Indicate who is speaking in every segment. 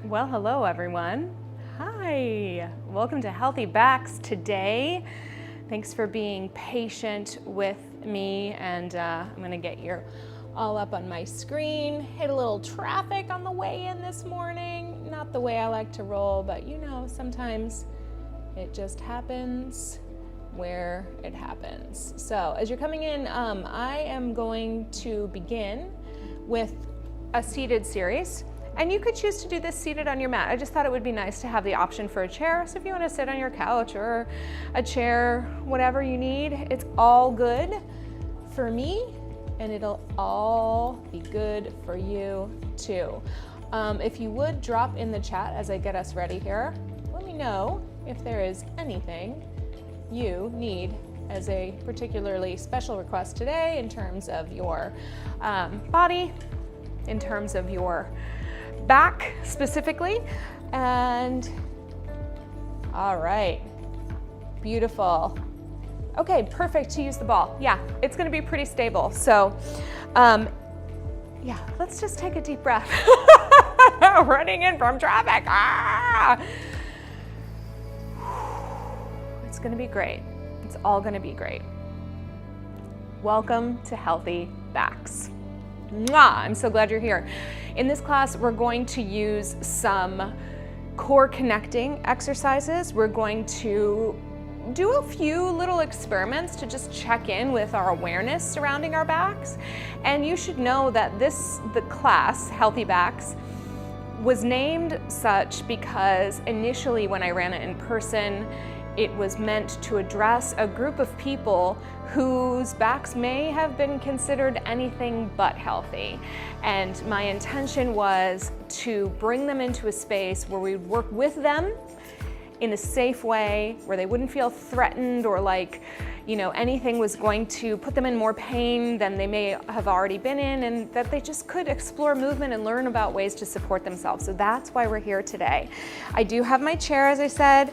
Speaker 1: Well, hello everyone. Hi, welcome to Healthy Backs today. Thanks for being patient with me, and I'm gonna get you all up on my screen. Hit a little traffic on the way in this morning. Not the way I like to roll, but you know, sometimes it just happens where it happens. So as you're coming in, I am going to begin with a seated series. And you could choose to do this seated on your mat. I just thought it would be nice to have the option for a chair. So if you want to sit on your couch or a chair, whatever you need, it's all good for me, and it'll all be good for you too. If you would drop in the chat as I get us ready here, let me know if there is anything you need as a particularly special request today in terms of your body, in terms of your back specifically. And all right, beautiful. Okay, perfect to use the ball. Yeah, it's gonna be pretty stable. So yeah, let's just take a deep breath. Running in from traffic. Ah! It's gonna be great. It's all gonna be great. Welcome to Healthy Backs. Mwah! I'm so glad you're here. In this class, we're going to use some core connecting exercises. We're going to do a few little experiments to just check in with our awareness surrounding our backs. And you should know that the class, Healthy Backs, was named such because initially when I ran it in person, it was meant to address a group of people whose backs may have been considered anything but healthy. And my intention was to bring them into a space where we would work with them in a safe way, where they wouldn't feel threatened or like, you know, anything was going to put them in more pain than they may have already been in, and that they just could explore movement and learn about ways to support themselves. So that's why we're here today. I do have my chair, as I said.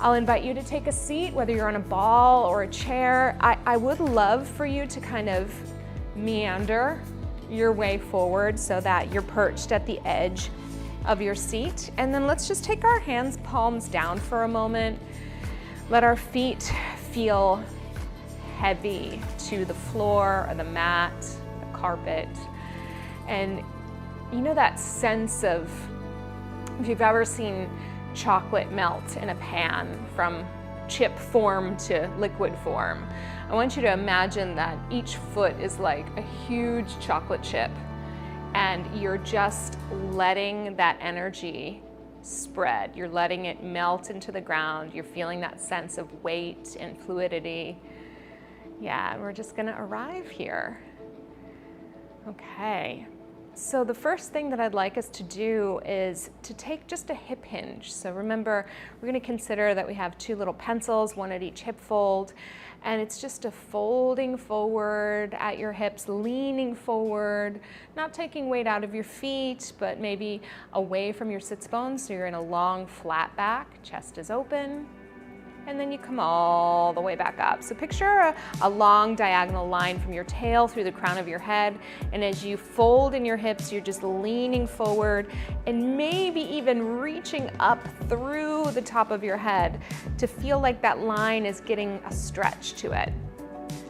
Speaker 1: I'll invite you to take a seat, whether you're on a ball or a chair. I would love for you to kind of meander your way forward so that you're perched at the edge of your seat. And then let's just take our hands, palms down for a moment. Let our feet feel heavy to the floor or the mat, the carpet. And you know that sense of, if you've ever seen chocolate melt in a pan from chip form to liquid form, I want you to imagine that each foot is like a huge chocolate chip, and you're just letting that energy spread. You're letting it melt into the ground. You're feeling that sense of weight and fluidity. Yeah, we're just gonna arrive here. Okay. So the first thing that I'd like us to do is to take just a hip hinge. So remember, we're going to consider that we have two little pencils, one at each hip fold, and it's just a folding forward at your hips, leaning forward, not taking weight out of your feet, but maybe away from your sits bones, so you're in a long flat back, chest is open. And then you come all the way back up. So picture a long diagonal line from your tail through the crown of your head. And as you fold in your hips, you're just leaning forward and maybe even reaching up through the top of your head to feel like that line is getting a stretch to it.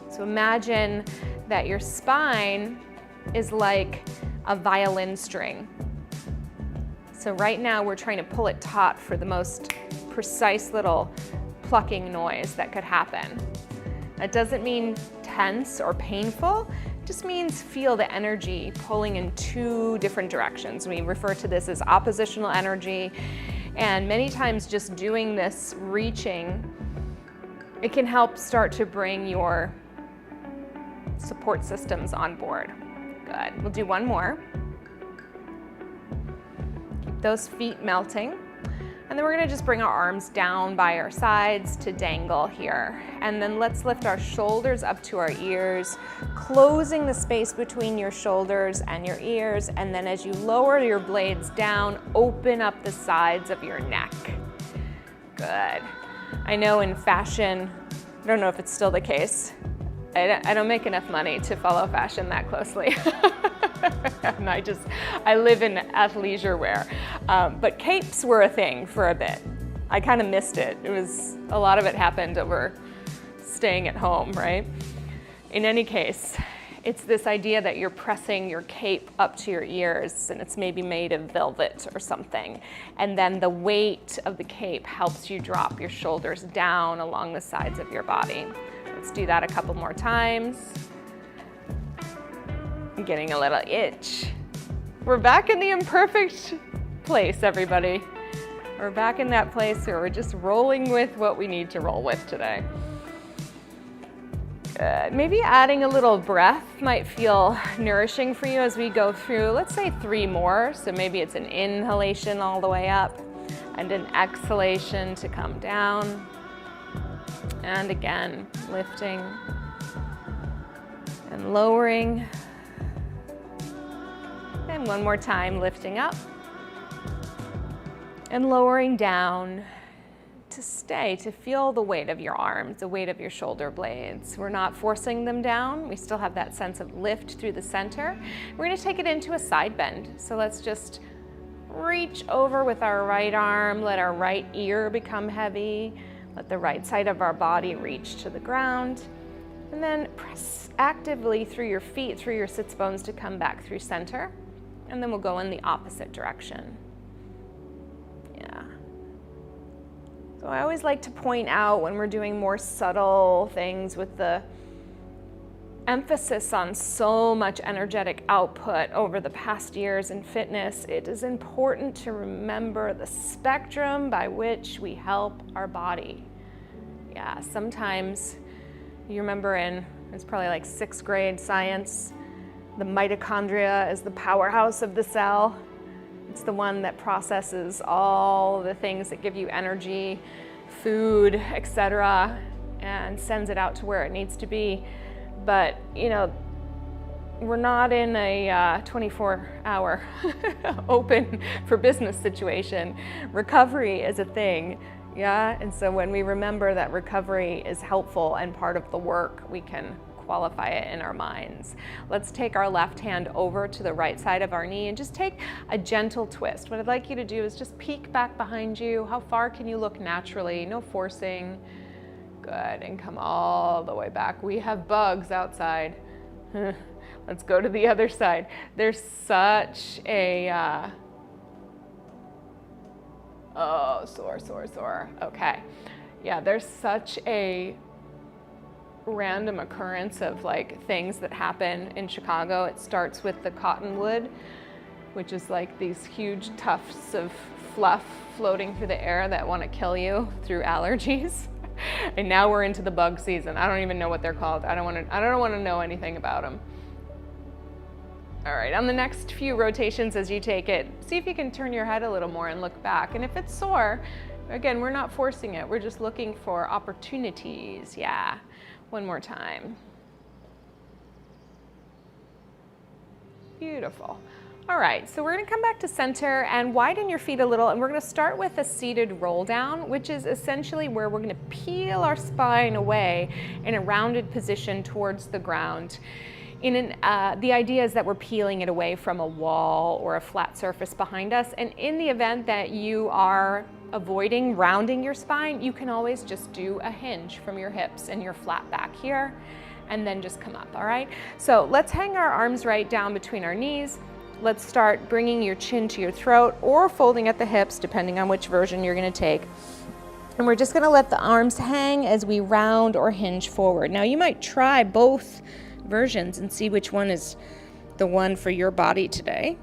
Speaker 1: So imagine that your spine is like a violin string. So right now we're trying to pull it taut for the most precise little plucking noise that could happen. That doesn't mean tense or painful, it just means feel the energy pulling in two different directions. We refer to this as oppositional energy, and many times just doing this reaching, it can help start to bring your support systems on board. Good, we'll do one more. Keep those feet melting. And then we're gonna just bring our arms down by our sides to dangle here. And then let's lift our shoulders up to our ears, closing the space between your shoulders and your ears. And then as you lower your blades down, open up the sides of your neck. Good. I know in fashion, I don't know if it's still the case, I don't make enough money to follow fashion that closely. And I live in athleisure wear. But capes were a thing for a bit. I kind of missed it. A lot of it happened over staying at home, right? In any case, it's this idea that you're pressing your cape up to your ears, and it's maybe made of velvet or something. And then the weight of the cape helps you drop your shoulders down along the sides of your body. Let's do that a couple more times. I'm getting a little itch. We're back in the imperfect place, everybody. We're back in that place where we're just rolling with what we need to roll with today. Good. Maybe adding a little breath might feel nourishing for you as we go through, let's say 3 more. So maybe it's an inhalation all the way up and an exhalation to come down. And again, lifting and lowering. And one more time, lifting up and lowering down to stay, to feel the weight of your arms, the weight of your shoulder blades. We're not forcing them down. We still have that sense of lift through the center. We're going to take it into a side bend. So let's just reach over with our right arm, let our right ear become heavy, let the right side of our body reach to the ground, and then press actively through your feet, through your sits bones to come back through center. And then we'll go in the opposite direction. Yeah. So I always like to point out when we're doing more subtle things with the emphasis on so much energetic output over the past years in fitness, it is important to remember the spectrum by which we help our body. Yeah, sometimes you remember it's probably like 6th grade science, the mitochondria is the powerhouse of the cell. It's the one that processes all the things that give you energy, food, etc., and sends it out to where it needs to be. But, we're not in a 24-hour open for business situation. Recovery is a thing, yeah? And so when we remember that recovery is helpful and part of the work, we can qualify it in our minds. Let's take our left hand over to the right side of our knee and just take a gentle twist. What I'd like you to do is just peek back behind you. How far can you look naturally? No forcing. Good, and come all the way back. We have bugs outside. Let's go to the other side. There's such a, sore. Okay. Yeah, there's such a random occurrence of things that happen in Chicago. It starts with the cottonwood, which is like these huge tufts of fluff floating through the air that want to kill you through allergies. And now we're into the bug season. I don't even know what they're called. I don't want to know anything about them. All right, on the next few rotations as you take it, see if you can turn your head a little more and look back. And if it's sore, again, we're not forcing it. We're just looking for opportunities. Yeah. One more time. Beautiful. All right, so we're going to come back to center and widen your feet a little, and we're going to start with a seated roll down, which is essentially where we're going to peel our spine away in a rounded position towards the ground. The idea is that we're peeling it away from a wall or a flat surface behind us, and in the event that you are avoiding rounding your spine, you can always just do a hinge from your hips and your flat back here, and then just come up, all right? So let's hang our arms right down between our knees. Let's start bringing your chin to your throat or folding at the hips, depending on which version you're gonna take. And we're just gonna let the arms hang as we round or hinge forward. Now you might try both versions and see which one is the one for your body today.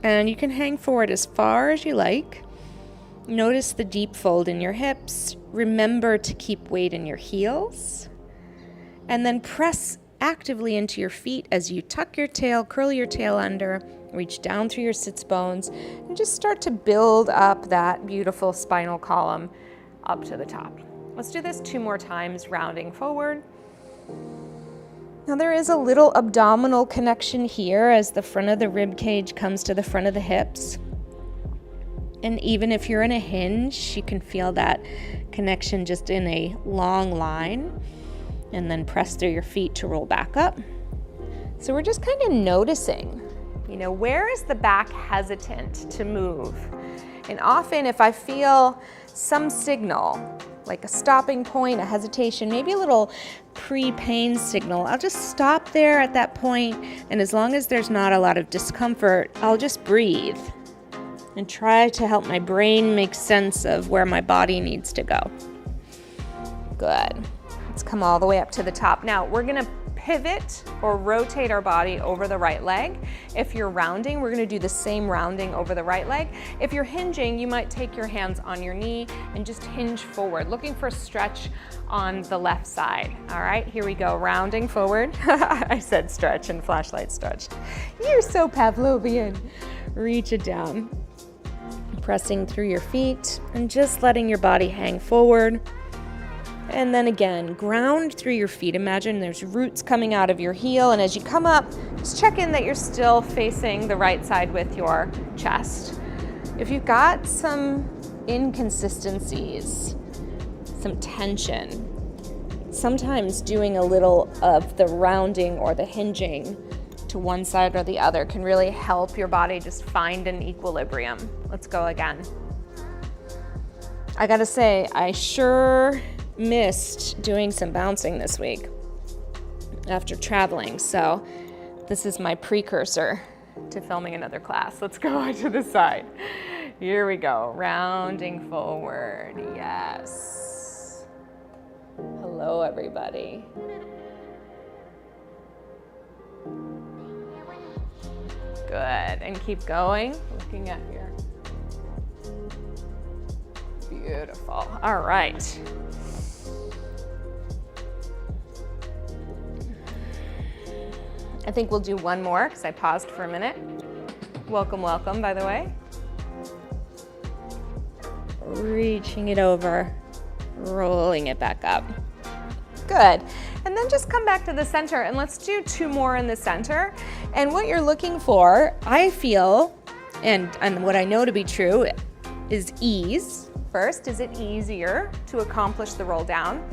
Speaker 1: And you can hang forward as far as you like. Notice the deep fold in your hips. Remember to keep weight in your heels. And then press actively into your feet as you tuck your tail, curl your tail under, reach down through your sits bones, and just start to build up that beautiful spinal column up to the top. Let's do this 2 more times, rounding forward. Now there is a little abdominal connection here as the front of the rib cage comes to the front of the hips. And even if you're in a hinge, you can feel that connection just in a long line, and then press through your feet to roll back up. So we're just kind of noticing, You know, where is the back hesitant to move? And often if I feel some signal, like a stopping point, a hesitation, maybe a little pre-pain signal, I'll just stop there at that point, and as long as there's not a lot of discomfort, I'll just breathe and try to help my brain make sense of where my body needs to go. Good. Let's come all the way up to the top. Now we're gonna pivot or rotate our body over the right leg. If you're rounding, we're gonna do the same rounding over the right leg. If you're hinging, you might take your hands on your knee and just hinge forward, looking for a stretch on the left side. All right, here we go, rounding forward. I said stretch and flashlight stretched. You're so Pavlovian. Reach it down. Pressing through your feet and just letting your body hang forward. And then again, ground through your feet. Imagine there's roots coming out of your heel, and as you come up, just check in that you're still facing the right side with your chest. If you've got some inconsistencies, some tension, sometimes doing a little of the rounding or the hinging to one side or the other can really help your body just find an equilibrium. Let's go again. I gotta say, I sure missed doing some bouncing this week after traveling, so this is my precursor to filming another class. Let's go to the side. Here we go, rounding forward, yes. Hello, everybody. Good, and keep going, looking at here. Beautiful, all right. I think we'll do one more because I paused for a minute. Welcome, welcome, by the way. Reaching it over, rolling it back up. Good. And then just come back to the center and let's do two more in the center. And what you're looking for, I feel, and what I know to be true, is ease. First, is it easier to accomplish the roll down?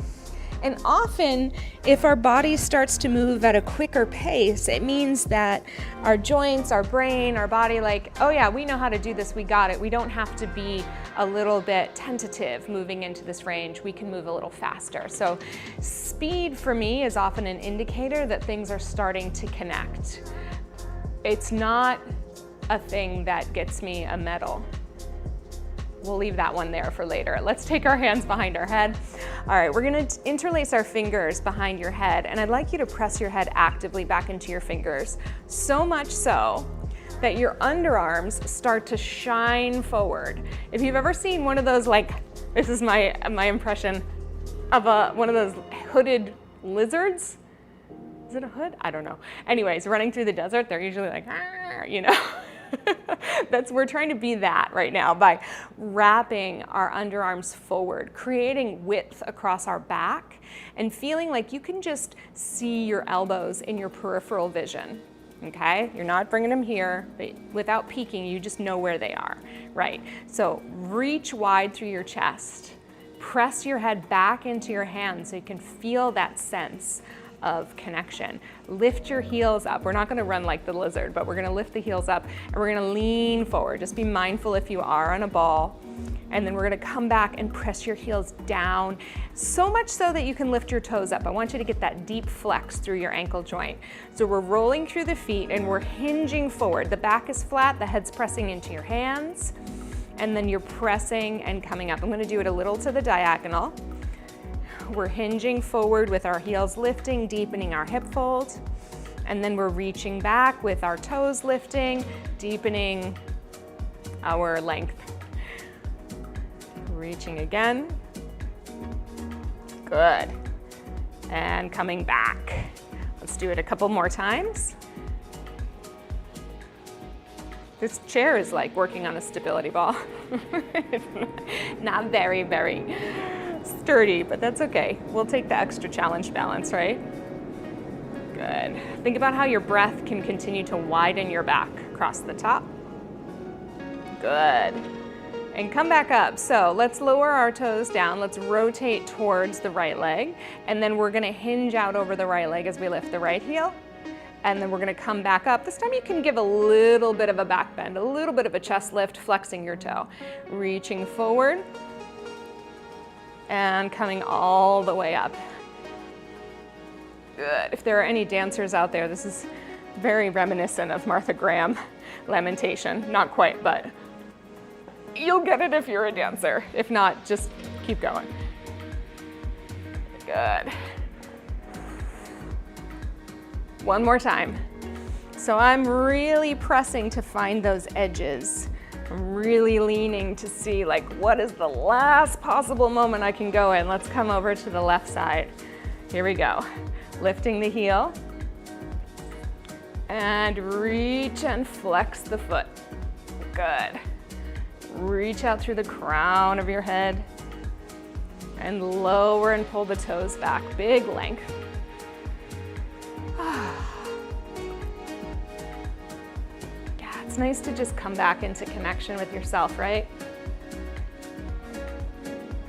Speaker 1: And often, if our body starts to move at a quicker pace, it means that our joints, our brain, our body, like, oh yeah, we know how to do this, we got it. We don't have to be a little bit tentative moving into this range. We can move a little faster. So speed for me is often an indicator that things are starting to connect. It's not a thing that gets me a medal. We'll leave that one there for later. Let's take our hands behind our head. All right, we're gonna interlace our fingers behind your head, and I'd like you to press your head actively back into your fingers, so much so that your underarms start to shine forward. If you've ever seen one of those, like, this is my impression of one of those hooded lizards. Is it a hood? I don't know. Anyways, running through the desert, they're usually like, you know. We're trying to be that right now by wrapping our underarms forward, creating width across our back, and feeling like you can just see your elbows in your peripheral vision, okay? You're not bringing them here, but without peeking, you just know where they are, right? So reach wide through your chest, press your head back into your hands so you can feel that sense of connection. Lift your heels up. We're not gonna run like the lizard, but we're gonna lift the heels up and we're gonna lean forward. Just be mindful if you are on a ball. And then we're gonna come back and press your heels down, so much so that you can lift your toes up. I want you to get that deep flex through your ankle joint. So we're rolling through the feet and we're hinging forward. The back is flat, the head's pressing into your hands, and then you're pressing and coming up. I'm gonna do it a little to the diagonal. We're hinging forward with our heels lifting, deepening our hip fold. And then we're reaching back with our toes lifting, deepening our length. Reaching again. Good. And coming back. Let's do it a couple more times. This chair is like working on a stability ball. It's not very, very sturdy, but that's okay. We'll take the extra challenge balance, right? Good. Think about how your breath can continue to widen your back across the top. Good. And come back up. So let's lower our toes down. Let's rotate towards the right leg. And then we're gonna hinge out over the right leg as we lift the right heel. And then we're gonna come back up. This time you can give a little bit of a back bend, a little bit of a chest lift, flexing your toe. Reaching forward and coming all the way up. Good. If there are any dancers out there, this is very reminiscent of Martha Graham Lamentation. Not quite, but you'll get it if you're a dancer. If not, just keep going. Good. One more time. So I'm really pressing to find those edges. I'm really leaning to see like what is the last possible moment I can go in. Let's come over to the left side. Here we go. Lifting the heel and reach and flex the foot. Good. Reach out through the crown of your head and lower and pull the toes back. Big length. Yeah, it's nice to just come back into connection with yourself, right?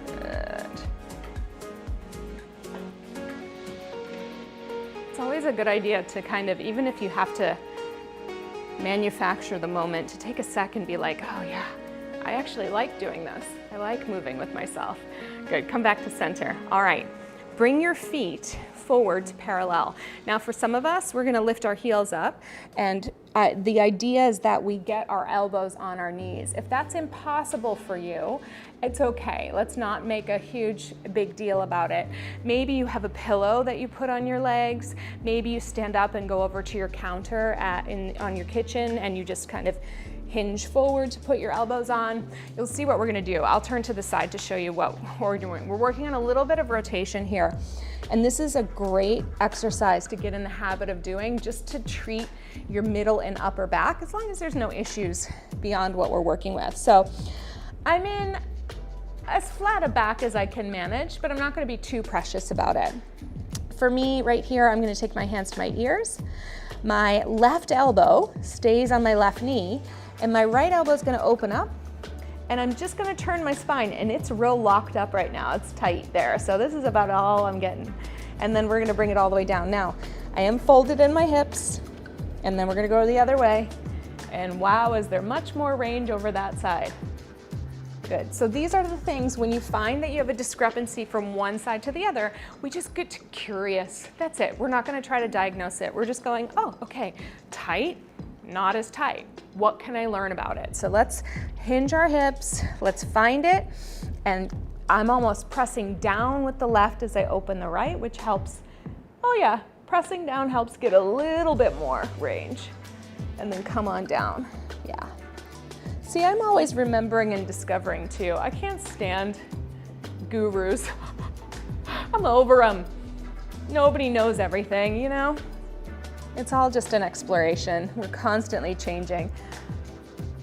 Speaker 1: Good. It's always a good idea to kind of, even if you have to manufacture the moment, to take a sec and be like, oh yeah, I actually like doing this. I like moving with myself. Good, come back to center. All right, bring your feet forward to parallel. Now for some of us, we're gonna lift our heels up, and the idea is that we get our elbows on our knees. If that's impossible for you, it's okay. Let's not make a big deal about it. Maybe you have a pillow that you put on your legs. Maybe you stand up and go over to your counter on your kitchen and you just kind of hinge forward to put your elbows on. You'll see what we're gonna do. I'll turn to the side to show you what we're doing. We're working on a little bit of rotation here. And this is a great exercise to get in the habit of doing, just to treat your middle and upper back, as long as there's no issues beyond what we're working with. So I'm in as flat a back as I can manage, but I'm not gonna be too precious about it. For me, right here, I'm gonna take my hands to my ears. My left elbow stays on my left knee, and my right elbow is gonna open up, and I'm just gonna turn my spine, and it's real locked up right now. It's tight there, so this is about all I'm getting. And then we're gonna bring it all the way down. Now, I am folded in my hips, and then we're gonna go the other way. And wow, is there much more range over that side. Good, so these are the things when you find that you have a discrepancy from one side to the other, we just get curious. That's it, we're not gonna try to diagnose it. We're just going, oh, okay, tight, not as tight. What can I learn about it? So let's hinge our hips, let's find it, and I'm almost pressing down with the left as I open the right, which helps, oh yeah, pressing down helps get a little bit more range. And then come on down, yeah. See, I'm always remembering and discovering too. I can't stand gurus. I'm over them. Nobody knows everything, you know? It's all just an exploration. We're constantly changing.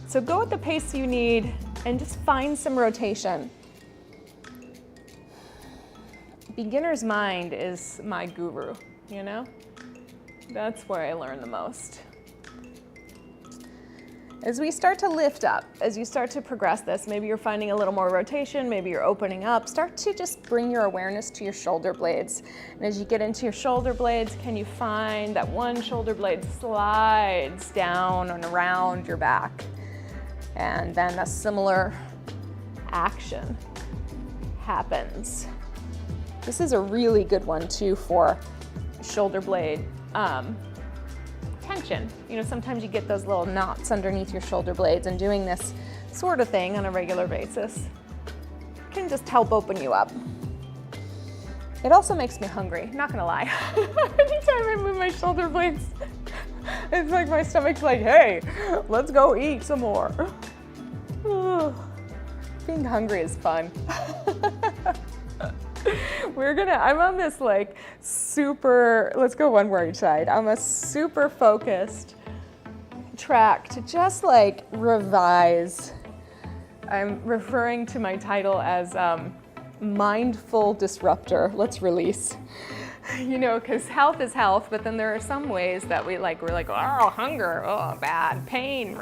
Speaker 1: So go at the pace you need and just find some rotation. Beginner's mind is my guru, you know? That's where I learn the most. As we start to lift up, as you start to progress this, maybe you're finding a little more rotation, maybe you're opening up, start to just bring your awareness to your shoulder blades. And as you get into your shoulder blades, can you find that one shoulder blade slides down and around your back? And then a similar action happens. This is a really good one too for shoulder blade tension. You know, sometimes you get those little knots underneath your shoulder blades, and doing this sort of thing on a regular basis can just help open you up. It also makes me hungry, not gonna lie. Anytime I move my shoulder blades, it's like my stomach's like, hey, let's go eat some more. Being hungry is fun. I'm on this like super, let's go one more each side. I'm a super focused track to just like revise. I'm referring to my title as mindful disruptor. Let's release. You know, because health is health, but then there are some ways that we're like, oh, hunger, oh, bad, pain,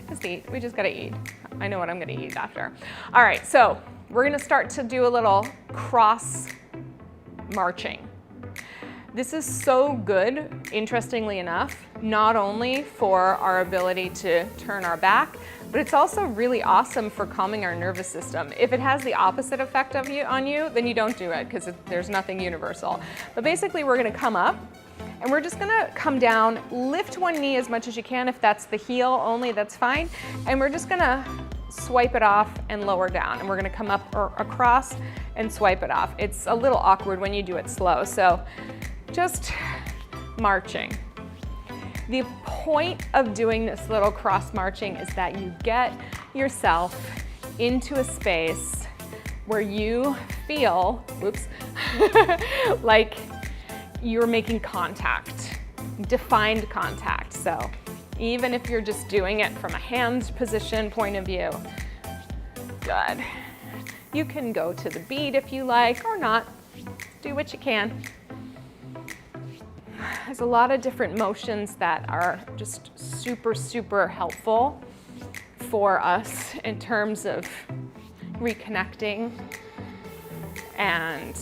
Speaker 1: just eat. We just gotta eat. I know what I'm gonna eat after. All right, so we're gonna start to do a little cross marching. This is so good, interestingly enough, not only for our ability to turn our back, but it's also really awesome for calming our nervous system. If it has the opposite effect on you, then you don't do it because there's nothing universal. But basically we're gonna come up and we're just gonna come down, lift one knee as much as you can. If that's the heel only, that's fine. And we're just gonna swipe it off and lower down. And we're gonna come up or across and swipe it off. It's a little awkward when you do it slow. So just marching. The point of doing this little cross marching is that you get yourself into a space where you feel, whoops, like you're making contact, defined contact. So even if you're just doing it from a hand position point of view, good. You can go to the beat if you like or not. Do what you can. There's a lot of different motions that are just super, super helpful for us in terms of reconnecting and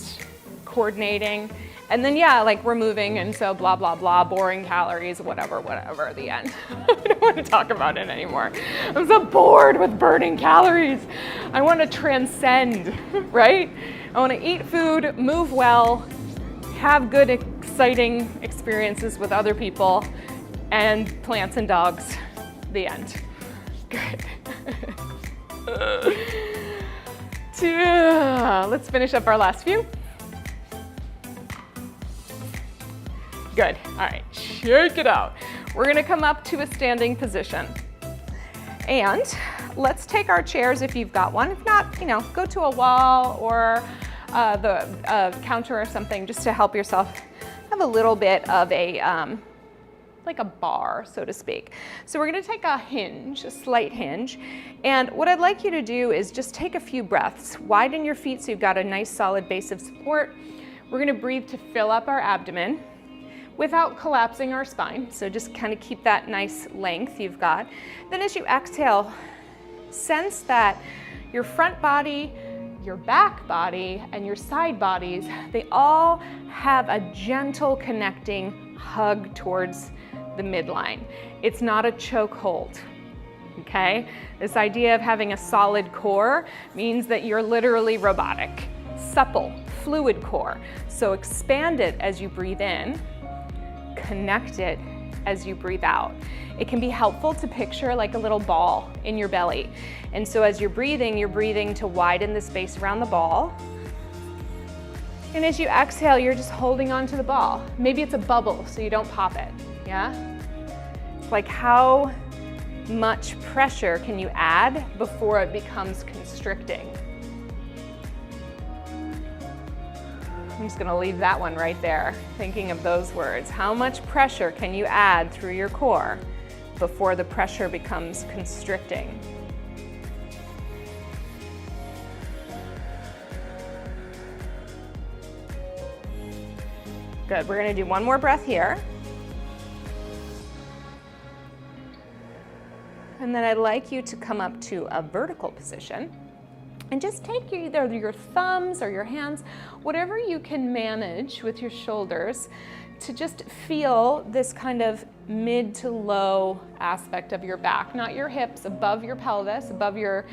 Speaker 1: coordinating. And then, yeah, like we're moving, and so blah, blah, blah, boring calories, whatever, at the end. I don't want to talk about it anymore. I'm so bored with burning calories. I want to transcend, right? I want to eat food, move well, have good, exciting experiences with other people, and plants and dogs. The end. Good. Let's finish up our last few. Good. All right, shake it out. We're gonna come up to a standing position. And let's take our chairs if you've got one. If not, go to a wall or the counter or something just to help yourself have a little bit of a, like a bar, so to speak. So we're gonna take a hinge, a slight hinge. And what I'd like you to do is just take a few breaths. Widen your feet so you've got a nice solid base of support. We're gonna breathe to fill up our abdomen without collapsing our spine. So just kind of keep that nice length you've got. Then as you exhale, sense that your front body, your back body, and your side bodies, they all have a gentle connecting hug towards the midline. It's not a choke hold, okay? This idea of having a solid core means that you're literally robotic, supple, fluid core. So expand it as you breathe in, connect it as you breathe out. It can be helpful to picture like a little ball in your belly. And so as you're breathing to widen the space around the ball. And as you exhale, you're just holding on to the ball. Maybe it's a bubble so you don't pop it, yeah? It's like how much pressure can you add before it becomes constricting? I'm just gonna leave that one right there, thinking of those words. How much pressure can you add through your core before the pressure becomes constricting? Good, we're gonna do one more breath here. And then I'd like you to come up to a vertical position. And just take either your thumbs or your hands, whatever you can manage with your shoulders, to just feel this kind of mid to low aspect of your back, not your hips, above your pelvis, above your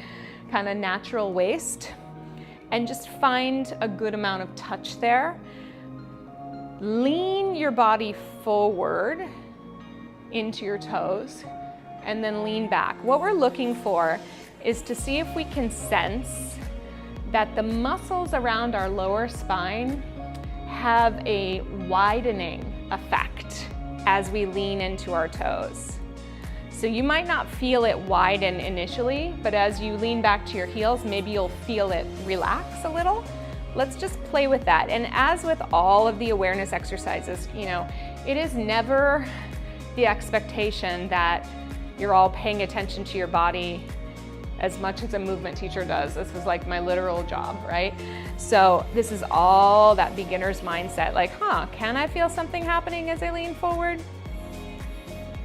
Speaker 1: kind of natural waist. And just find a good amount of touch there. Lean your body forward into your toes and then lean back. What we're looking for is to see if we can sense that the muscles around our lower spine have a widening effect as we lean into our toes. So you might not feel it widen initially, but as you lean back to your heels, maybe you'll feel it relax a little. Let's just play with that. And as with all of the awareness exercises, it is never the expectation that you're all paying attention to your body as much as a movement teacher does. This is like my literal job, right? So this is all that beginner's mindset, like, can I feel something happening as I lean forward?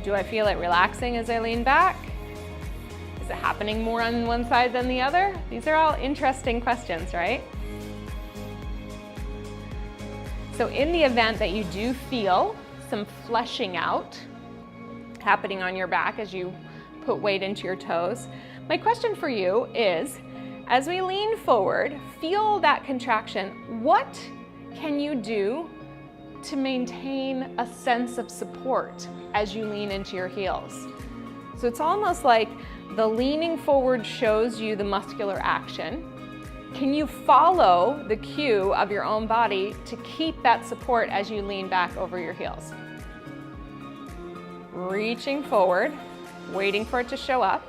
Speaker 1: Do I feel it relaxing as I lean back? Is it happening more on one side than the other? These are all interesting questions, right? So in the event that you do feel some fleshing out happening on your back as you put weight into your toes, my question for you is, as we lean forward, feel that contraction. What can you do to maintain a sense of support as you lean into your heels? So it's almost like the leaning forward shows you the muscular action. Can you follow the cue of your own body to keep that support as you lean back over your heels? Reaching forward, waiting for it to show up,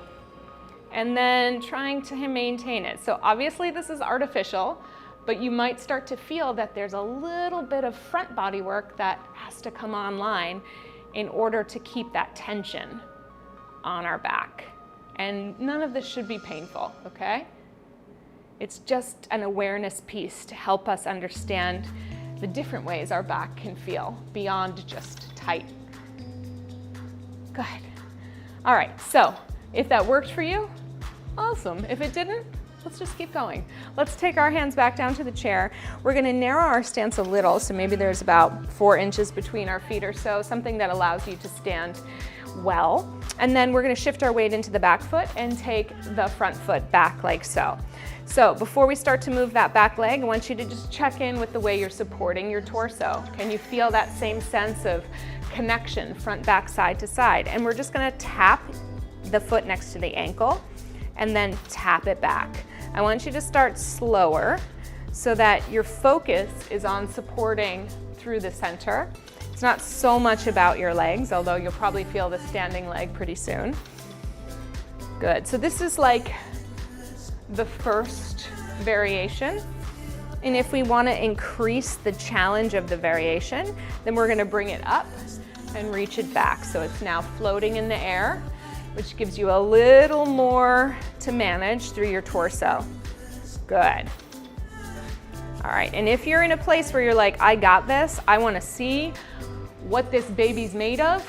Speaker 1: and then trying to maintain it. So obviously this is artificial, but you might start to feel that there's a little bit of front body work that has to come online in order to keep that tension on our back. And none of this should be painful, okay? It's just an awareness piece to help us understand the different ways our back can feel beyond just tight. Good. All right, so if that worked for you, awesome. If it didn't, let's just keep going. Let's take our hands back down to the chair. We're gonna narrow our stance a little, so maybe there's about 4 inches between our feet or so, something that allows you to stand well. And then we're gonna shift our weight into the back foot and take the front foot back like so. So before we start to move that back leg, I want you to just check in with the way you're supporting your torso. Can you feel that same sense of connection, front, back, side to side? And we're just gonna tap the foot next to the ankle and then tap it back. I want you to start slower so that your focus is on supporting through the center. It's not so much about your legs, although you'll probably feel the standing leg pretty soon. Good, so this is like the first variation. And if we want to increase the challenge of the variation, then we're going to bring it up and reach it back. So it's now floating in the air, which gives you a little more to manage through your torso. Good. All right, and if you're in a place where you're like, I got this, I want to see what this baby's made of,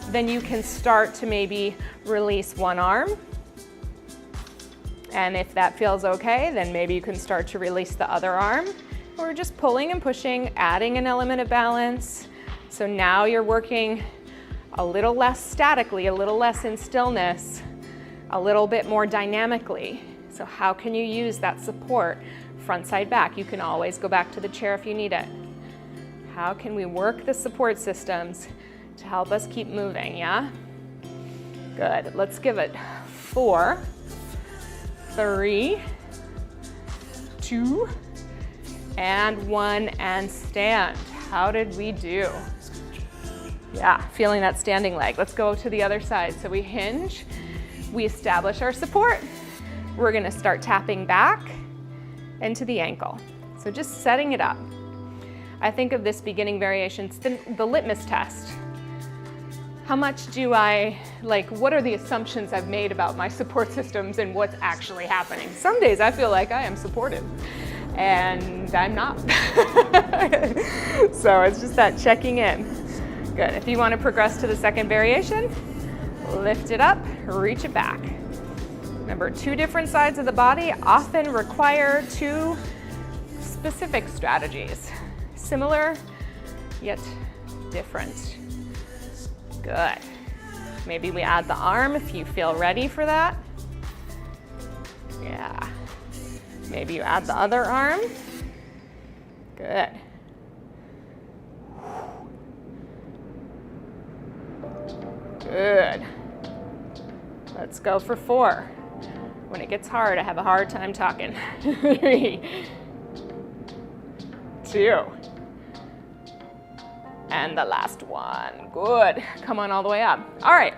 Speaker 1: then you can start to maybe release one arm. And if that feels okay, then maybe you can start to release the other arm. Or just pulling and pushing, adding an element of balance. So now you're working a little less statically, a little less in stillness, a little bit more dynamically. So how can you use that support? Front, side, back. You can always go back to the chair if you need it. How can we work the support systems to help us keep moving, yeah? Good, let's give it 4, 3, 2, and 1, and stand. How did we do? Yeah, feeling that standing leg. Let's go to the other side. So we hinge, we establish our support. We're gonna start tapping back into the ankle. So just setting it up. I think of this beginning variation, it's the litmus test. How much do I, what are the assumptions I've made about my support systems and what's actually happening? Some days I feel like I am supported, and I'm not. So it's just that checking in. Good, if you want to progress to the second variation, lift it up, reach it back. Remember, 2 different sides of the body often require 2 specific strategies. Similar, yet different. Good. Maybe we add the arm if you feel ready for that. Yeah. Maybe you add the other arm. Good. Good. Let's go for 4. When it gets hard, I have a hard time talking. 3, 2. And the last one. Good. Come on all the way up. All right.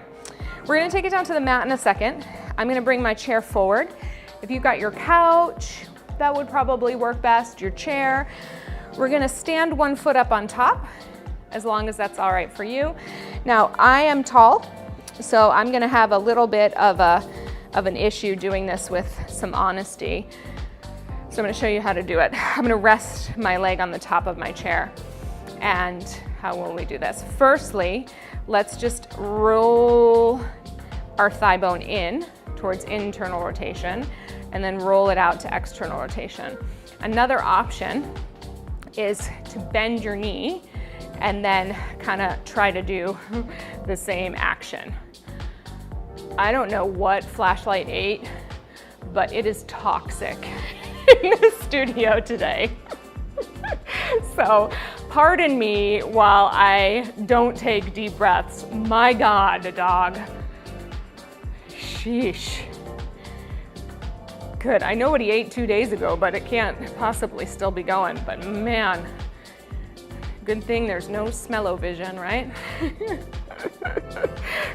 Speaker 1: We're going to take it down to the mat in a second. I'm going to bring my chair forward. If you've got your couch, that would probably work best, your chair. We're going to stand 1 foot up on top, as long as that's all right for you. Now, I am tall, so I'm going to have a little bit of an issue doing this with some honesty. So I'm going to show you how to do it. I'm going to rest my leg on the top of my chair. And how will we do this? Firstly, let's just roll our thigh bone in towards internal rotation and then roll it out to external rotation. Another option is to bend your knee and then kind of try to do the same action. I don't know what Flashlight ate, but it is toxic in the studio today. So pardon me while I don't take deep breaths. My God, dog. Sheesh. Good, I know what he ate 2 days ago, but it can't possibly still be going. But man, good thing there's no smell-o-vision, right?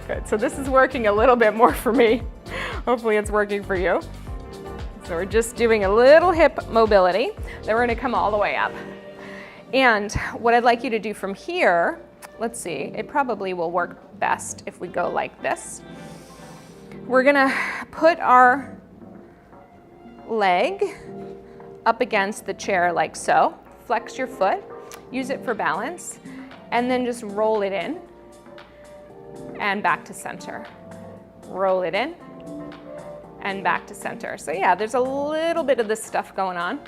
Speaker 1: Good, so this is working a little bit more for me. Hopefully it's working for you. So we're just doing a little hip mobility. Then we're gonna come all the way up. And what I'd like you to do from here, let's see, it probably will work best if we go like this. We're gonna put our leg up against the chair like so. Flex your foot, use it for balance, and then just roll it in and back to center. Roll it in and back to center. So yeah, there's a little bit of this stuff going on.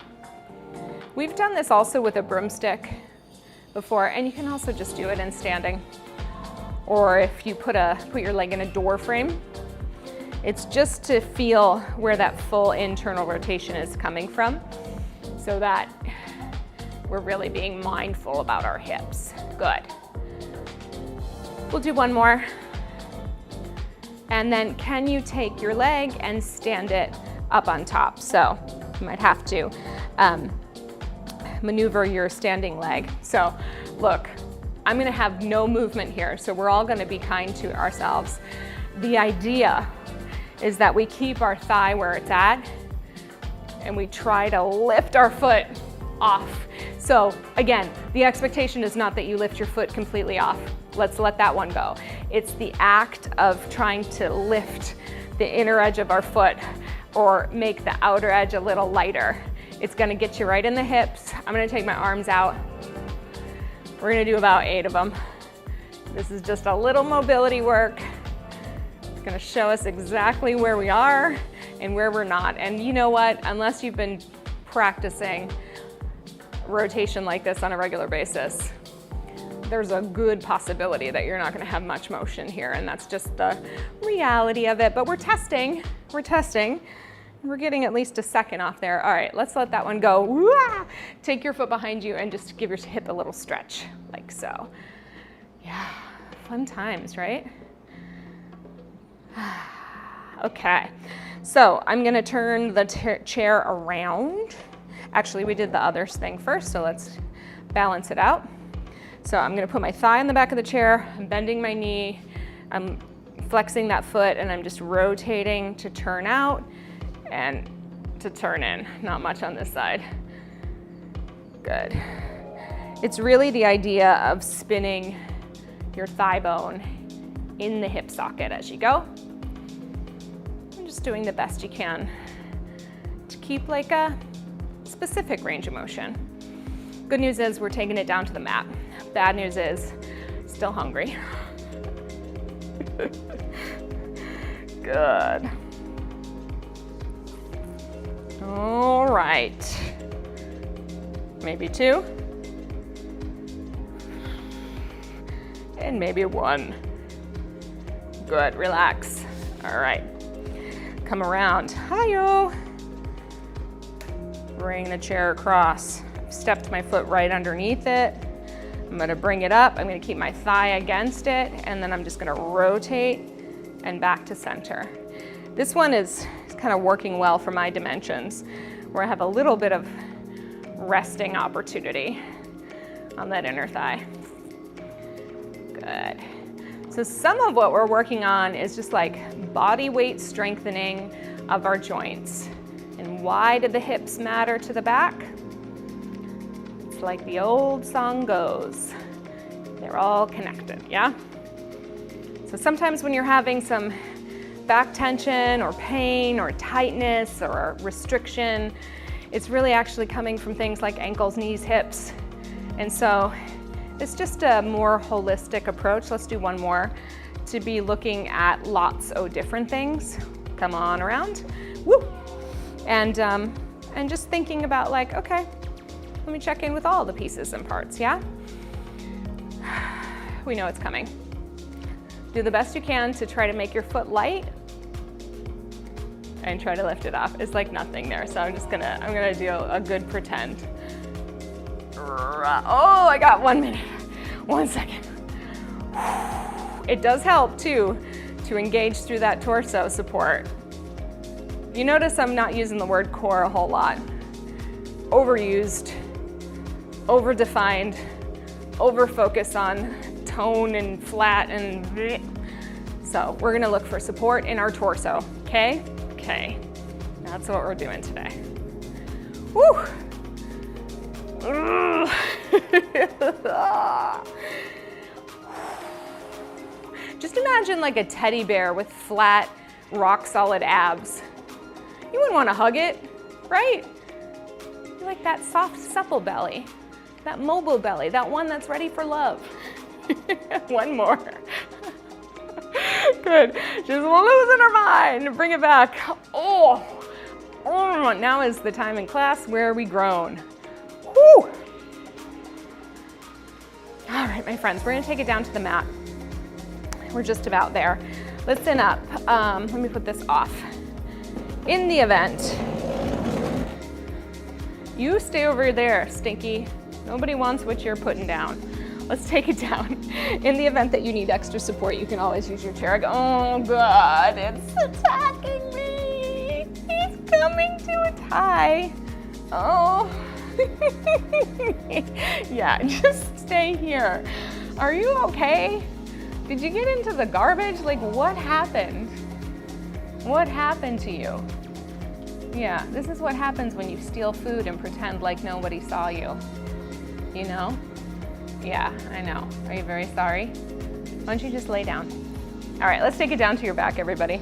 Speaker 1: We've done this also with a broomstick before, and you can also just do it in standing. Or if you put your leg in a door frame, it's just to feel where that full internal rotation is coming from so that we're really being mindful about our hips. Good. We'll do one more. And then can you take your leg and stand it up on top? So you might have to maneuver your standing leg. So look, I'm gonna have no movement here, so we're all gonna be kind to ourselves. The idea is that we keep our thigh where it's at and we try to lift our foot off. So again, the expectation is not that you lift your foot completely off. Let's let that one go. It's the act of trying to lift the inner edge of our foot or make the outer edge a little lighter. It's gonna get you right in the hips. I'm gonna take my arms out. We're gonna do about 8 of them. This is just a little mobility work. It's gonna show us exactly where we are and where we're not. And you know what? Unless you've been practicing rotation like this on a regular basis, there's a good possibility that you're not gonna have much motion here, and that's just the reality of it. But we're testing. We're getting at least a second off there. All right, let's let that one go. Wah! Take your foot behind you and just give your hip a little stretch, like so. Yeah, fun times, right? Okay, so I'm gonna turn the chair around. Actually, we did the other thing first, so let's balance it out. So I'm gonna put my thigh on the back of the chair, I'm bending my knee, I'm flexing that foot, and I'm just rotating to turn out and to turn in. Not much on this side. Good. It's really the idea of spinning your thigh bone in the hip socket as you go. And just doing the best you can to keep like a specific range of motion. Good news is we're taking it down to the mat. Bad news is still hungry. Good. All right. Maybe 2. And maybe 1. Good, relax. All right. Come around. Hi-yo. Bring the chair across. I've stepped my foot right underneath it. I'm gonna bring it up. I'm gonna keep my thigh against it, and then I'm just gonna rotate and back to center. This one is kind of working well for my dimensions, where I have a little bit of resting opportunity on that inner thigh. Good. So some of what we're working on is just like body weight strengthening of our joints. And why do the hips matter to the back? It's like the old song goes, they're all connected, yeah? So sometimes when you're having some back tension or pain or tightness or restriction, it's really actually coming from things like ankles, knees, hips. And so it's just a more holistic approach. Let's do one more to be looking at lots of different things. Come on around, woo! And just thinking about like, okay, Let me check in with all the pieces and parts, yeah? We know it's coming. Do the best you can to try to make your foot light and try to lift it up. It's like nothing there, so I'm gonna do a good pretend. Oh, I got 1 minute, 1 second. It does help too to engage through that torso support. You notice I'm not using the word core a whole lot. Overused, overdefined, over-focus on tone and flat and bleh. So we're gonna look for support in our torso, okay? Okay, that's what we're doing today. Woo! Just imagine like a teddy bear with flat, rock-solid abs. You wouldn't want to hug it, right? You like that soft, supple belly, that mobile belly, that one that's ready for love. One more. Good. Just losing our mind. Bring it back. Oh, now is the time in class where we groan. Woo! All right, my friends, we're gonna take it down to the mat. We're just about there. Listen up. Let me put this off. In the event, you stay over there, Stinky. Nobody wants what you're putting down. Let's take it down. In the event that you need extra support, you can always use your chair. Oh God, it's attacking me. He's coming to a tie. Oh. Yeah, just stay here. Are you okay? Did you get into the garbage? Like, what happened? What happened to you? Yeah, this is what happens when you steal food and pretend like nobody saw you. You know? Yeah, I know. Are you very sorry? Why don't you just lay down? All right, let's take it down to your back, everybody.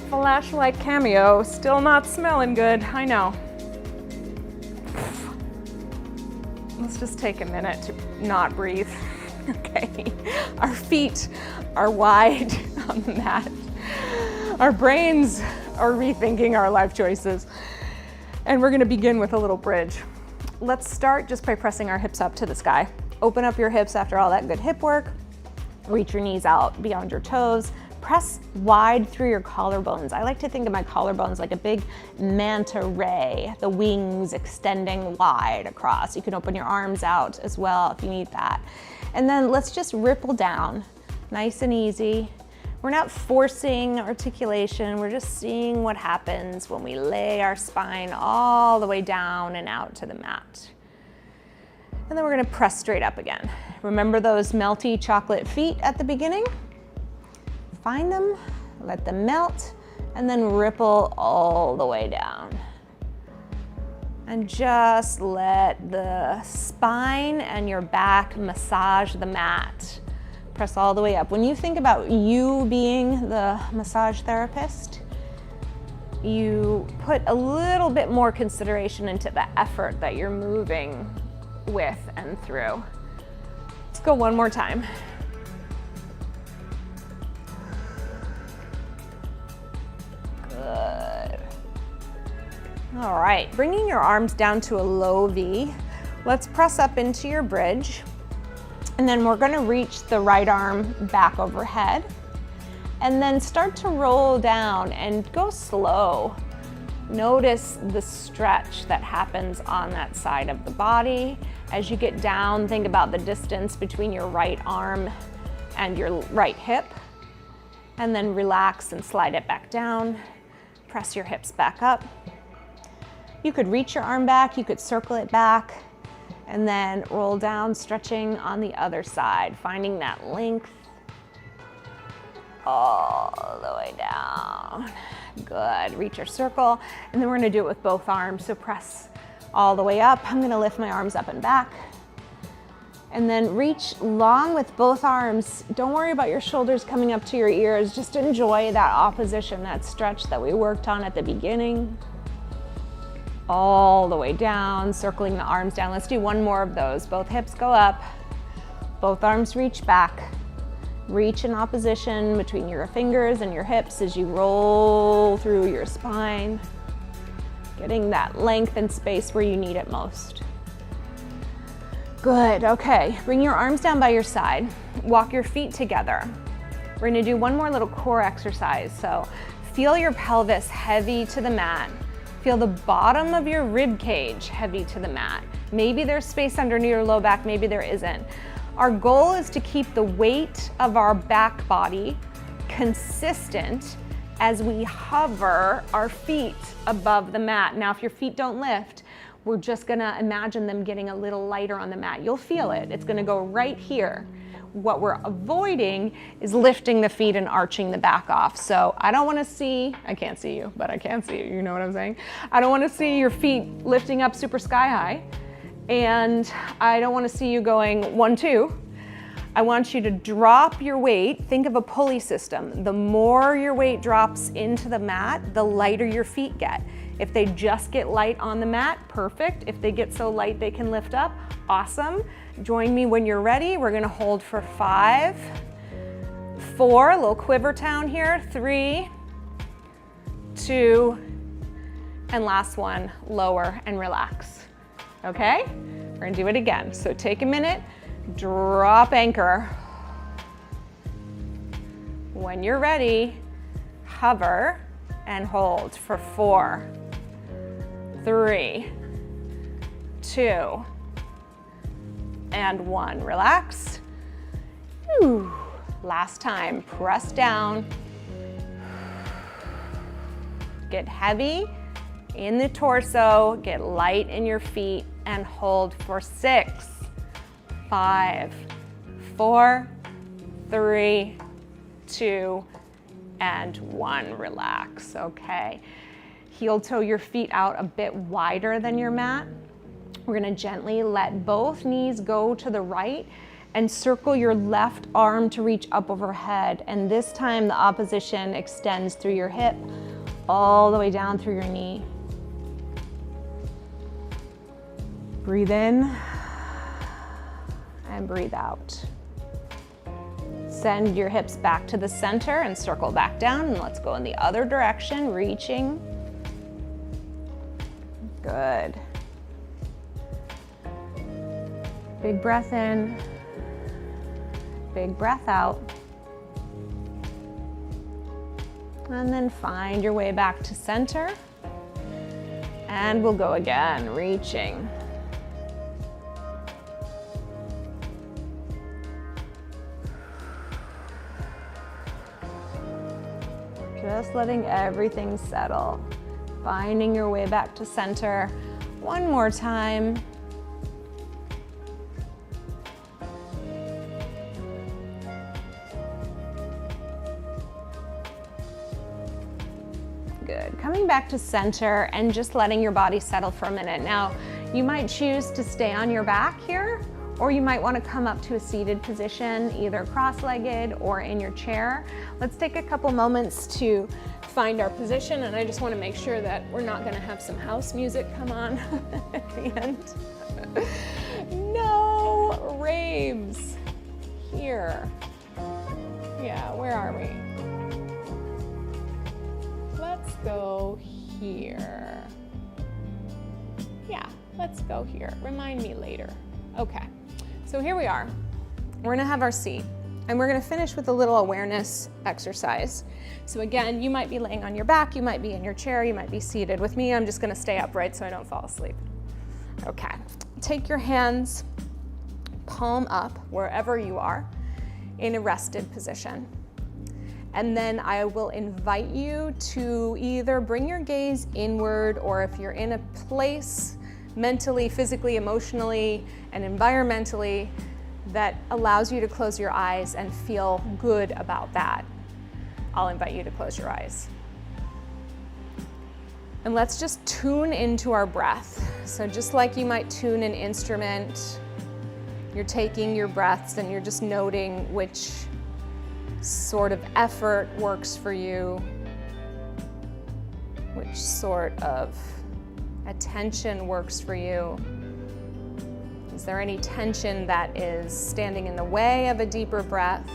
Speaker 1: Flashlight cameo, still not smelling good, I know. Let's just take a minute to not breathe. Okay, our feet are wide on the mat. Our brains are rethinking our life choices. And we're gonna begin with a little bridge. Let's start just by pressing our hips up to the sky. Open up your hips after all that good hip work. Reach your knees out beyond your toes. Press wide through your collarbones. I like to think of my collarbones like a big manta ray, the wings extending wide across. You can open your arms out as well if you need that. And then let's just ripple down, nice and easy. We're not forcing articulation, we're just seeing what happens when we lay our spine all the way down and out to the mat. And then we're gonna press straight up again. Remember those melty chocolate feet at the beginning? Find them, let them melt, and then ripple all the way down. And just let the spine and your back massage the mat. Press all the way up. When you think about you being the massage therapist, you put a little bit more consideration into the effort that you're moving with and through. Let's go one more time. Good. All right, bringing your arms down to a low V. Let's press up into your bridge. And then we're gonna reach the right arm back overhead. And then start to roll down and go slow. Notice the stretch that happens on that side of the body. As you get down, think about the distance between your right arm and your right hip. And then relax and slide it back down. Press your hips back up. You could reach your arm back, you could circle it back, and then roll down, stretching on the other side, finding that length all the way down. Good, reach your circle, and then we're gonna do it with both arms, so press all the way up. I'm gonna lift my arms up and back, and then reach long with both arms. Don't worry about your shoulders coming up to your ears, just enjoy that opposition, that stretch that we worked on at the beginning. All the way down, circling the arms down. Let's do one more of those. Both hips go up, both arms reach back. Reach in opposition between your fingers and your hips as you roll through your spine, getting that length and space where you need it most. Good, okay. Bring your arms down by your side. Walk your feet together. We're gonna do one more little core exercise. So feel your pelvis heavy to the mat. Feel the bottom of your rib cage heavy to the mat. Maybe there's space underneath your low back, maybe there isn't. Our goal is to keep the weight of our back body consistent as we hover our feet above the mat. Now, if your feet don't lift, we're just gonna imagine them getting a little lighter on the mat. You'll feel it, it's gonna go right here. What we're avoiding is lifting the feet and arching the back off. So I don't wanna see, I can't see you, but I can see you, you know what I'm saying? I don't wanna see your feet lifting up super sky high, and I don't wanna see you going 1, 2. I want you to drop your weight. Think of a pulley system. The more your weight drops into the mat, the lighter your feet get. If they just get light on the mat, perfect. If they get so light they can lift up, awesome. Join me when you're ready. We're gonna hold for 5, 4, a little quiver down here, 3, 2, and last one, lower and relax. Okay? We're gonna do it again. So take a minute, drop anchor. When you're ready, hover and hold for 4, 3, 2, and 1. Relax. Whew. Last time, press down. Get heavy in the torso, get light in your feet, and hold for 6, 5, 4, 3, 2, and 1. Relax, okay. Heel toe your feet out a bit wider than your mat. We're gonna gently let both knees go to the right and circle your left arm to reach up overhead. And this time the opposition extends through your hip all the way down through your knee. Breathe in and breathe out. Send your hips back to the center and circle back down, and let's go in the other direction, reaching. Good. Big breath in, big breath out. And then find your way back to center. And we'll go again, reaching. Just letting everything settle. Finding your way back to center. One more time. Good. Coming back to center and just letting your body settle for a minute. Now, you might choose to stay on your back here, or you might want to come up to a seated position, either cross-legged or in your chair. Let's take a couple moments to find our position, and I just want to make sure that we're not going to have some house music come on at the end. No, raves. Here. Yeah, where are we? Let's go here. Yeah, let's go here. Remind me later. Okay, so here we are. We're gonna have our seat, and we're gonna finish with a little awareness exercise. So again, you might be laying on your back, you might be in your chair, you might be seated. With me, I'm just gonna stay upright so I don't fall asleep. Okay, take your hands, palm up, wherever you are, in a rested position. And then I will invite you to either bring your gaze inward, or if you're in a place mentally, physically, emotionally, and environmentally that allows you to close your eyes and feel good about that, I'll invite you to close your eyes. And let's just tune into our breath. So just like you might tune an instrument, you're taking your breaths and you're just noting which sort of effort works for you, which sort of attention works for you. Is there any tension that is standing in the way of a deeper breath?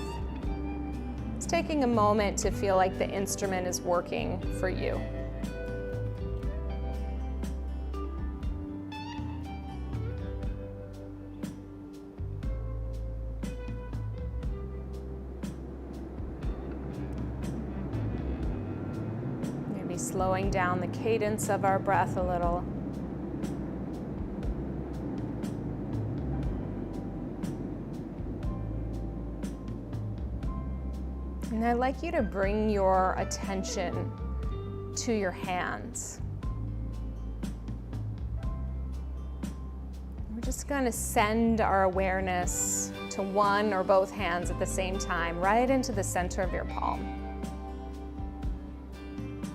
Speaker 1: It's taking a moment to feel like the instrument is working for you. Maybe slowing down the cadence of our breath a little. And I'd like you to bring your attention to your hands. We're just going to send our awareness to one or both hands at the same time, right into the center of your palm.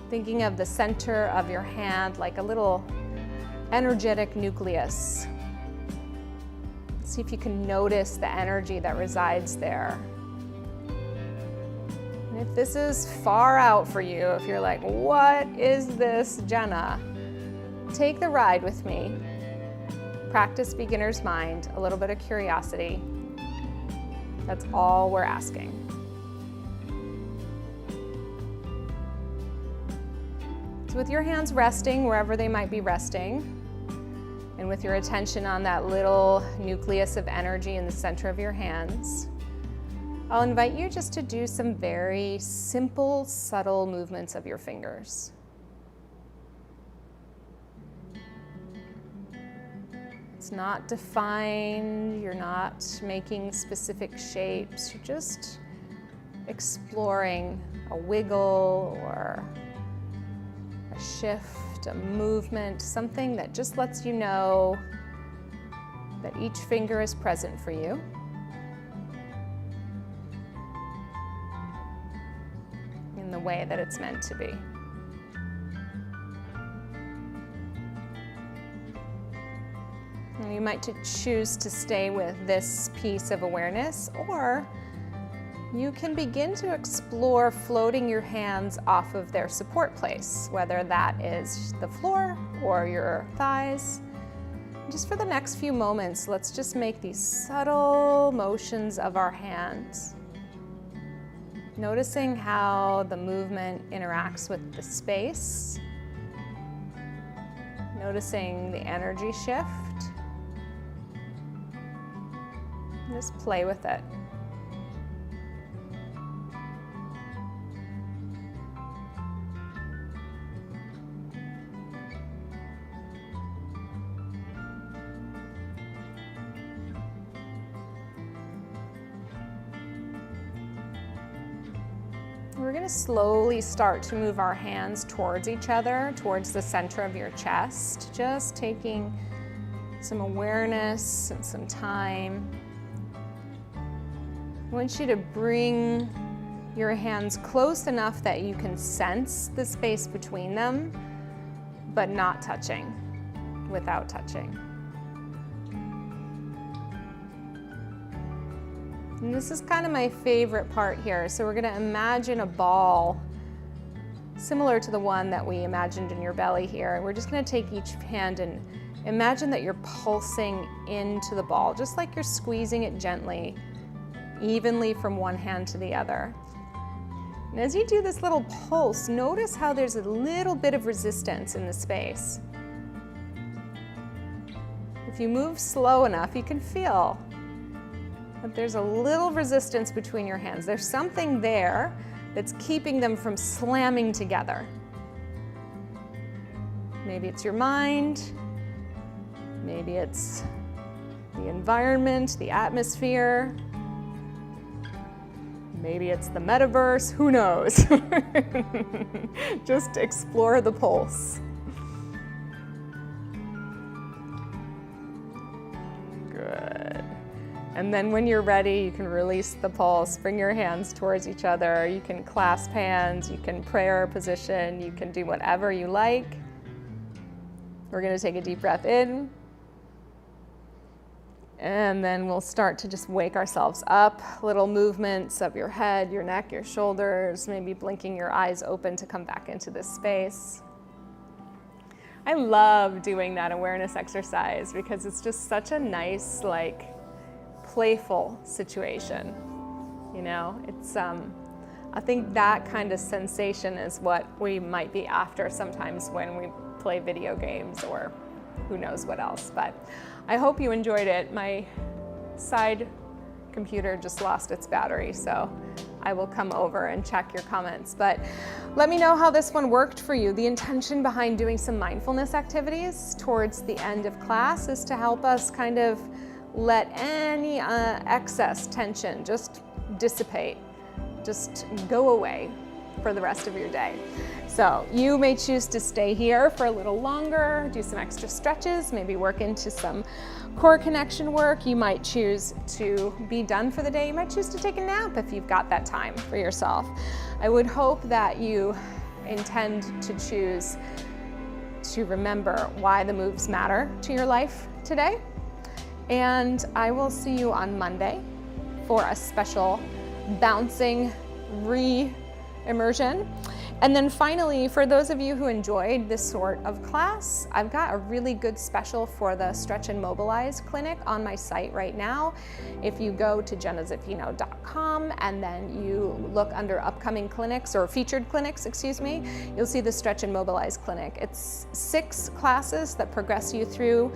Speaker 1: Thinking of the center of your hand like a little energetic nucleus. See if you can notice the energy that resides there. And if this is far out for you, if you're like, what is this, Jenna? Take the ride with me. Practice beginner's mind, a little bit of curiosity. That's all we're asking. So with your hands resting wherever they might be resting, and with your attention on that little nucleus of energy in the center of your hands, I'll invite you just to do some very simple, subtle movements of your fingers. It's not defined, you're not making specific shapes, you're just exploring a wiggle or a shift, a movement, something that just lets you know that each finger is present for you. In the way that it's meant to be. And you might choose to stay with this piece of awareness, or you can begin to explore floating your hands off of their support place, whether that is the floor or your thighs. Just for the next few moments, let's just make these subtle motions of our hands. Noticing how the movement interacts with the space. Noticing the energy shift. Just play with it. We're going to slowly start to move our hands towards each other, towards the center of your chest, just taking some awareness and some time. I want you to bring your hands close enough that you can sense the space between them, but not touching, without touching. And this is kind of my favorite part here. So we're going to imagine a ball similar to the one that we imagined in your belly here. And we're just going to take each hand and imagine that you're pulsing into the ball, just like you're squeezing it gently, evenly from one hand to the other. And as you do this little pulse, notice how there's a little bit of resistance in the space. If you move slow enough, you can feel that there's a little resistance between your hands. There's something there that's keeping them from slamming together. Maybe it's your mind, maybe it's the environment, the atmosphere, maybe it's the metaverse, who knows? Just explore the pulse. Good. And then when you're ready, you can release the pulse, bring your hands towards each other. You can clasp hands, you can prayer position, you can do whatever you like. We're going to take a deep breath in. And then we'll start to just wake ourselves up. Little movements of your head, your neck, your shoulders, maybe blinking your eyes open to come back into this space. I love doing that awareness exercise because it's just such a nice, playful situation. You know, it's, I think that kind of sensation is what we might be after sometimes when we play video games or who knows what else. But I hope you enjoyed it. My side computer just lost its battery, so I will come over and check your comments. But let me know how this one worked for you. The intention behind doing some mindfulness activities towards the end of class is to help us kind of let any excess tension just dissipate, just go away for the rest of your day. So you may choose to stay here for a little longer, do some extra stretches, maybe work into some core connection work. You might choose to be done for the day. You might choose to take a nap if you've got that time for yourself. I would hope that you intend to choose to remember why the moves matter to your life today. And I will see you on Monday for a special bouncing re-immersion. And then finally, for those of you who enjoyed this sort of class, I've got a really good special for the Stretch and Mobilize clinic on my site right now. If you go to Jenna-Zaffino.com and then you look under upcoming clinics, or featured clinics, excuse me, you'll see the Stretch and Mobilize clinic. It's 6 classes that progress you through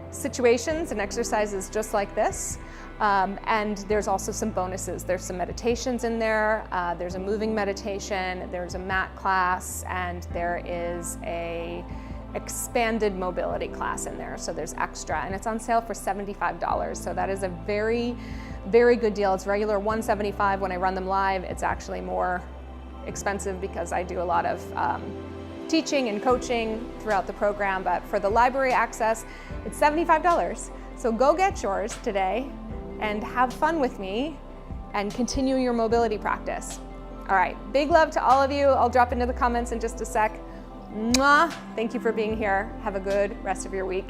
Speaker 1: situations and exercises just like this. And there's also some bonuses. There's some meditations in there. There's a moving meditation, there's a mat class, and there is a expanded mobility class in there. So there's extra, and it's on sale for $75. So that is a very, very good deal. It's regular $175 when I run them live. It's actually more expensive because I do a lot of teaching and coaching throughout the program, but for the library access, it's $75. So go get yours today and have fun with me and continue your mobility practice. All right, big love to all of you. I'll drop into the comments in just a sec. Mwah. Thank you for being here. Have a good rest of your week.